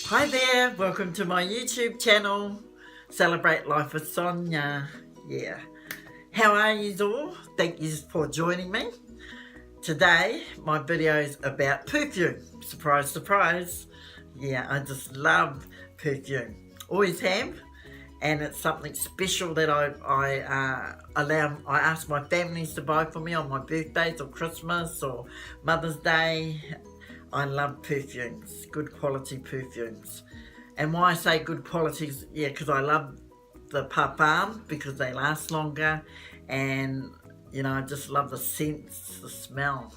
Hi there, welcome to my YouTube channel, Celebrate Life with Sonia. Yeah, how are you all? Thank you for joining me. Today, my video is about perfume. Surprise, surprise. Yeah, I just love perfume. Always have. And it's something special that I ask my families to buy for me on my birthdays or Christmas or Mother's Day. I love perfumes, good quality perfumes. And why I say good qualities, yeah, because I love the Perfume because they last longer, and you know, I just love the scents, the smell.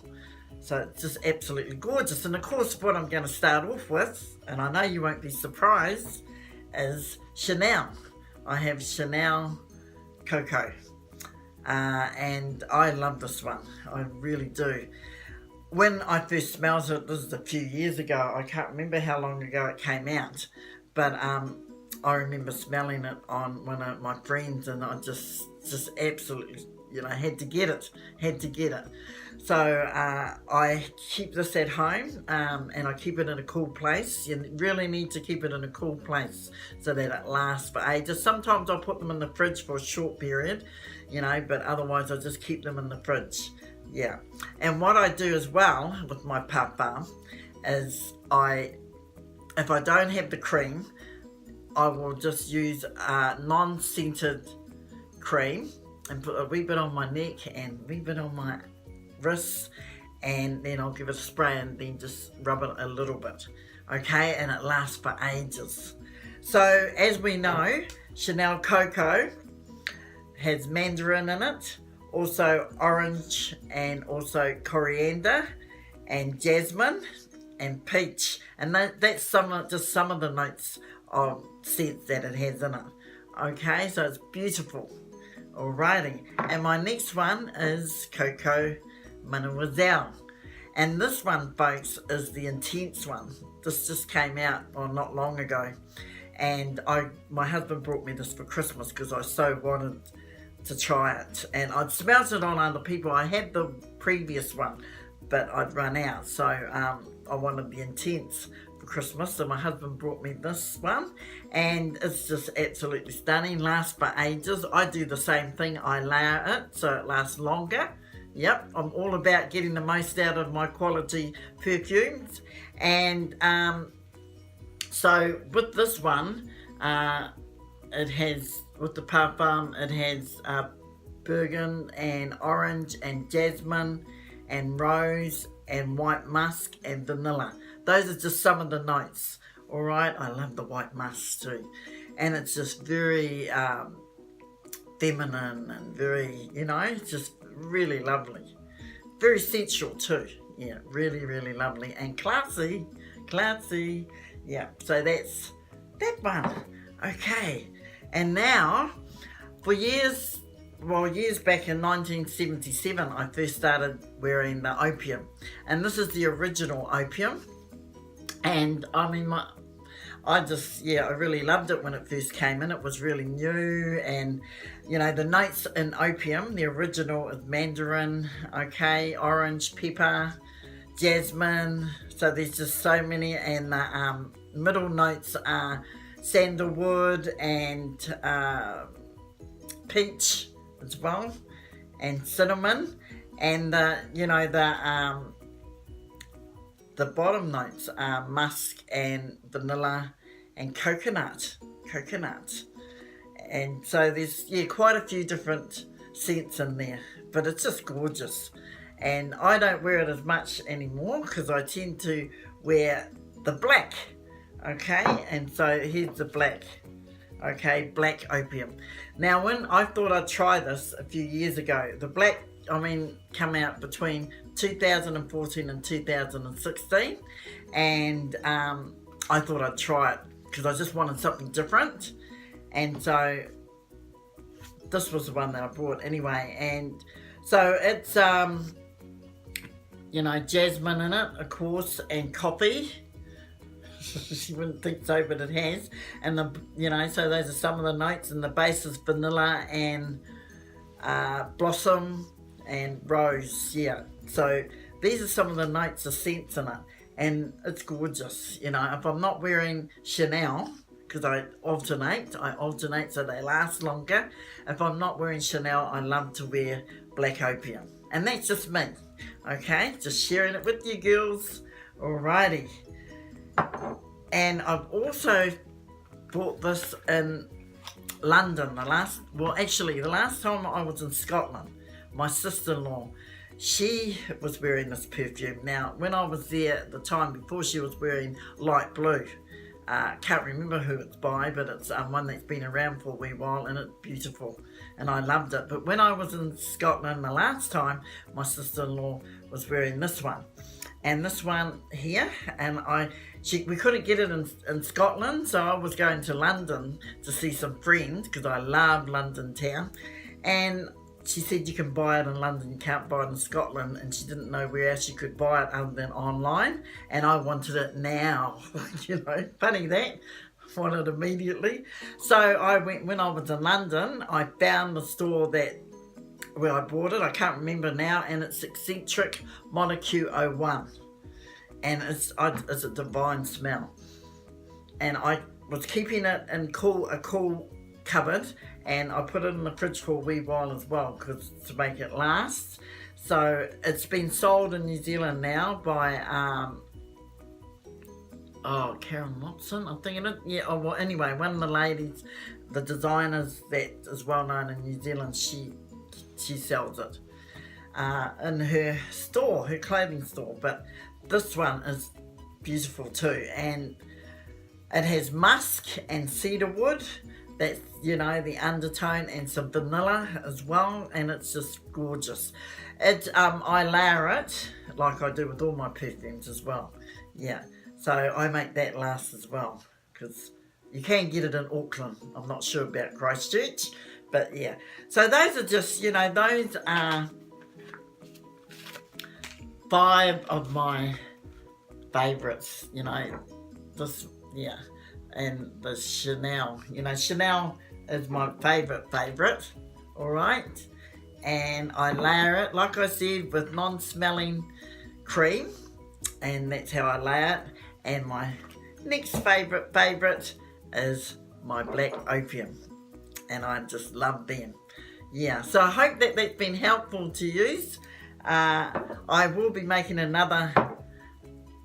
So it's just absolutely gorgeous. And of course, what I'm going to start off with, and I know you won't be surprised, is Chanel. I have Chanel Coco, and I love this one. I really do. When I first smelled it, this is a few years ago, I can't remember how long ago it came out, but I remember smelling it on one of my friends, and I just absolutely, you know, had to get it. So I keep this at home, and I keep it in a cool place. You really need to keep it in a cool place so that it lasts for ages. Sometimes I'll put them in the fridge for a short period, you know, but otherwise I just keep them in the fridge. Yeah, and what I do as well with my Perfume is if I don't have the cream, I will just use a non-scented cream and put a wee bit on my neck and a wee bit on my wrists, and then I'll give it a spray and then just rub it a little bit, okay, and it lasts for ages. So as we know, Chanel Coco has mandarin in it, also orange, and also coriander and jasmine and peach, and that's just some of the notes of scents that it has in it. Okay, so it's beautiful. Alrighty, and my next one is Coco Mademoiselle, and this one, folks, is the intense one. This just came out not long ago, and my husband brought me this for Christmas because I so wanted to try it, and I'd smelt it on other people. I had the previous one, but I'd run out, so I wanted the intense for Christmas, so my husband brought me this one, and it's just absolutely stunning. Lasts for ages. I do the same thing. I layer it so it lasts longer. Yep, I'm all about getting the most out of my quality perfumes, and so with this one, it has, with the Perfume, it has burgundy and orange and jasmine and rose and white musk and vanilla. Those are just some of the notes. All right, I love the white musk too, and it's just very feminine and very, you know, it's just really lovely, very sensual too. Yeah, really, really lovely and classy. Yeah, so that's that one. Okay. And now, for years back in 1977, I first started wearing the Opium. And this is the original Opium. And I mean, I really loved it when it first came in. It was really new. And, you know, the notes in Opium, the original is mandarin, okay, orange, pepper, jasmine. So there's just so many. And the middle notes are sandalwood and peach as well, and cinnamon, and you know, the bottom notes are musk and vanilla and coconut, and so there's quite a few different scents in there, but it's just gorgeous. And I don't wear it as much anymore because I tend to wear the black. Okay, and so here's the black. Okay, black Opium. Now, when I thought I'd try this a few years ago, the black, I mean, come out between 2014 and 2016, and I thought I'd try it because I just wanted something different, and so this was the one that I bought anyway. And so it's you know, jasmine in it, of course, and coffee. You wouldn't think so, but it has. And you know, so those are some of the notes, and the base is vanilla and blossom and rose. Yeah, so these are some of the notes of scents in it. and it's gorgeous. You know, if I'm not wearing Chanel, because I alternate so they last longer. If I'm not wearing Chanel, I love to wear Black Opium. And that's just me, okay? Just sharing it with you girls. Alrighty. And I've also bought this in London. The last time I was in Scotland, my sister-in-law, she was wearing this perfume. Now, when I was there at the time before, she was wearing light blue. Can't remember who it's by, but it's one that's been around for a wee while, and it's beautiful, and I loved it. But when I was in Scotland the last time, my sister-in-law was wearing this one, and this one here, and we couldn't get it in Scotland, so I was going to London to see some friends, because I love London town, and she said you can buy it in London, you can't buy it in Scotland, and she didn't know where else she could buy it other than online, and I wanted it now. You know, funny that, I wanted it immediately. So I went, when I was in London, I found the store where I bought it, I can't remember now, and it's Eccentric Molecule 01, and it's a divine smell. And I was keeping it in a cool cupboard, and I put it in the fridge for a wee while as well, because to make it last. So it's been sold in New Zealand now by Karen Watson, I'm thinking it. Yeah, oh, well, anyway, one of the ladies, the designers that is well known in New Zealand, she sells it in her store, her clothing store. But this one is beautiful too, and it has musk and cedar wood. That's, you know, the undertone, and some vanilla as well, and it's just gorgeous. I layer it like I do with all my perfumes as well. Yeah, so I make that last as well, because you can get it in Auckland. I'm not sure about Christchurch, but yeah. So those are just, you know, those are 5 of my favourites, you know. This, yeah. And the Chanel, you know, Chanel is my favourite, alright? And I layer it, like I said, with non-smelling cream, and that's how I layer it. And my next favourite is my Black Opium, and I just love them. Yeah, so I hope that that's been helpful to use. I will be making another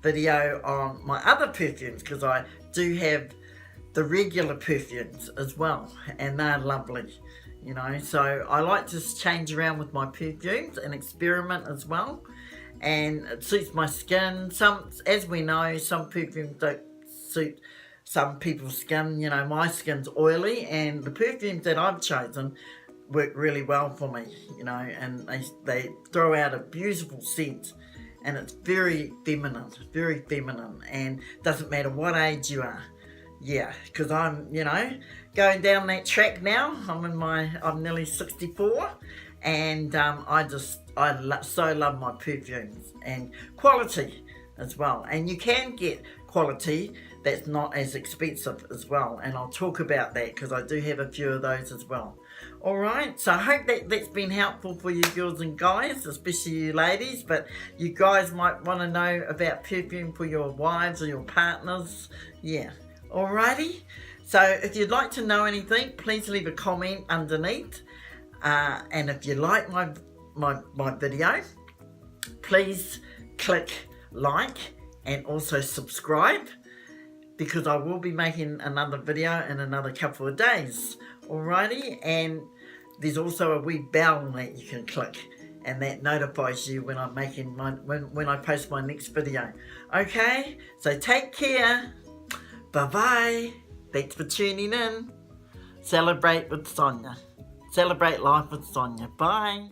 video on my other perfumes, because I do have the regular perfumes as well, and they're lovely, you know. So I like to change around with my perfumes and experiment as well, and it suits my skin. As we know, some perfumes don't suit some people's skin. You know, my skin's oily, and the perfumes that I've chosen work really well for me, you know, and they throw out a beautiful scent. And it's very feminine, and doesn't matter what age you are. Yeah, because I'm, you know, going down that track now. I'm nearly 64, and I so love my perfumes, and quality as well. And you can get quality that's not as expensive as well, and I'll talk about that, because I do have a few of those as well. Alright, so I hope that's been helpful for you girls and guys, especially you ladies, but you guys might want to know about perfume for your wives or your partners. Yeah, alrighty. So if you'd like to know anything, please leave a comment underneath. And if you like my video, please click like and also subscribe, because I will be making another video in another couple of days. Alrighty, and there's also a wee bell that you can click, and that notifies you when I'm making when I post my next video. Okay, so take care. Bye bye. Thanks for tuning in. Celebrate with Sonia. Celebrate life with Sonia. Bye.